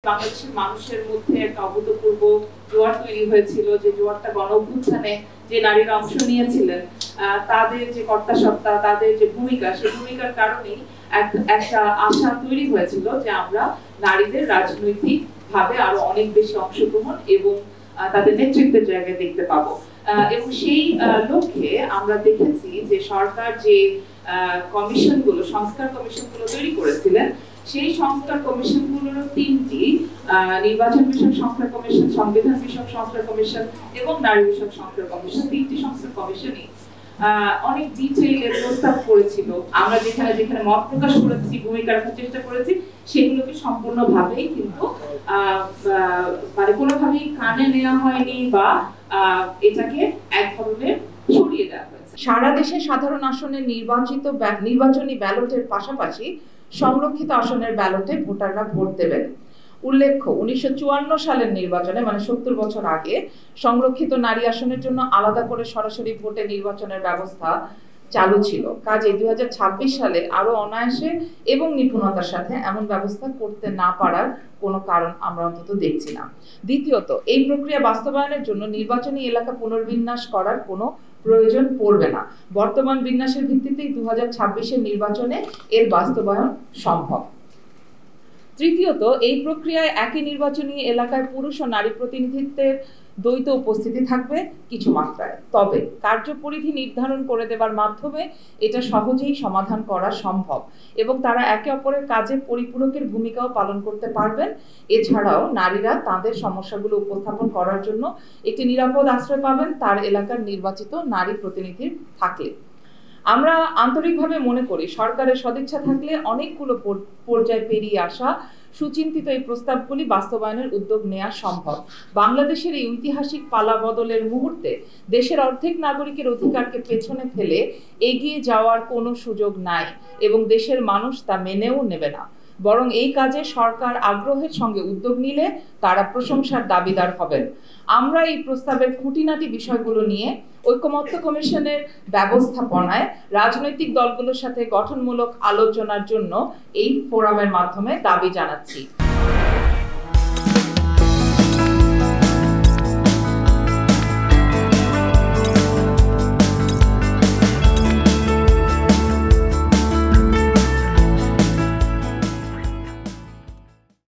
বাংলাদেশের মানুষের মধ্যে একটা অভূতপূর্ব জোয়ার তৈরি হয়েছিল, যে জোয়ারটা গণ অভ্যুত্থানে যে নারীরা অংশ নিয়েছিলেন তাদের যে কর্তাসত্তা, তাদের যে ভূমিকা, সেই ভূমিকার কারণেই একটা আশা তৈরি হয়েছিল যে আমরা নারীদের রাজনৈতিক ভাবে আরো অনেক বেশি অংশগ্রহণ এবং তাদের নেতৃত্বের জায়গায় দেখতে পাবো। এবং সেই লক্ষ্যে আমরা দেখেছি যে সরকার যে কমিশনগুলো, সংস্কার কমিশনগুলো তৈরি করেছিলেন, সেই সংস্কার কমিশনগুলোর তিনটি, নির্বাচন বিষয়ক সংস্কার কমিশন, সংবিধান বিষয়ক সংস্কার কমিশন এবং নারী বিষয়ক সংস্কার কমিশন, তিনটি সংস্কার কমিশনই অনেক ডিটেইলে প্রস্তাব করেছিল। আমরা যেখানে যেখানে মত প্রকাশ করেছি, ভূমিকা রাখার চেষ্টা করেছি, সেগুলোকে সম্পূর্ণভাবেই কিন্তু মানে কোনোভাবেই কানে নেওয়া হয়নি বা এটাকে এক ধরনের ছড়িয়ে দেওয়া হয়েছে। সারা দেশে সাধারণ আসনের নির্বাচনী ব্যালটের পাশাপাশি সংরক্ষিত আসনের ব্যালটে ভোটাররা ভোট দেবেন। উল্লেখ্য, 1954 সালের নির্বাচনে, মানে 70 বছর আগে, সংরক্ষিত নারী আসনের জন্য আলাদা করে সরাসরি ভোটে নির্বাচনের ব্যবস্থা চালু ছিল। কাজে 2026 সালে আরো অনায়াসে এবং নিপুণতার সাথে এমন ব্যবস্থা করতে না পারার কোনো কারণ আমরা অন্তত দেখছি না। দ্বিতীয়ত, এই প্রক্রিয়া বাস্তবায়নের জন্য নির্বাচনী এলাকা পুনর্বিন্যাস করার কোনো প্রয়োজন পড়বে না। বর্তমান বিন্যাসের ভিত্তিতেই 2026-এর নির্বাচনে এর বাস্তবায়ন সম্ভব। তৃতীয়ত, এই প্রক্রিয়ায় একই নির্বাচনী এলাকায় পুরুষ ও নারী প্রতিনিধিত্বের দ্বৈত উপস্থিতি থাকবে কিছু মাত্রায়, তবে কার্যপরিধি নির্ধারণ করে দেবার মাধ্যমে এটা সহজেই সমাধান করা সম্ভব এবং তারা একে অপরের কাজে পরিপূরকের ভূমিকাও পালন করতে পারবেন। এছাড়াও নারীরা তাদের সমস্যাগুলো উপস্থাপন করার জন্য একটি নিরাপদ আশ্রয় পাবেন তার এলাকার নির্বাচিত নারী প্রতিনিধির থাকলে। আমরা আন্তরিকভাবে মনে করি সরকারের সদিচ্ছা থাকলে অনেকগুলো পর্যায় পেরিয়ে আসা সুচিন্তিত এই প্রস্তাবগুলি বাস্তবায়নের উদ্যোগ নেওয়া সম্ভব। বাংলাদেশের এই ঐতিহাসিক পালা বদলের মুহূর্তে দেশের অর্ধেক নাগরিকের অধিকারকে পেছনে ফেলে এগিয়ে যাওয়ার কোনো সুযোগ নাই এবং দেশের মানুষ তা মেনেও নেবে না। বরং এই কাজে সরকার আগ্রহের সঙ্গে উদ্যোগ নিলে তারা প্রশংসার দাবিদার হবেন। আমরা এই প্রস্তাবের খুঁটিনাটি বিষয়গুলো নিয়ে ঐকমত্য কমিশনের ব্যবস্থাপনায় রাজনৈতিক দলগুলোর সাথে গঠনমূলক আলোচনার জন্য এই ফোরামের মাধ্যমে দাবি জানাচ্ছি।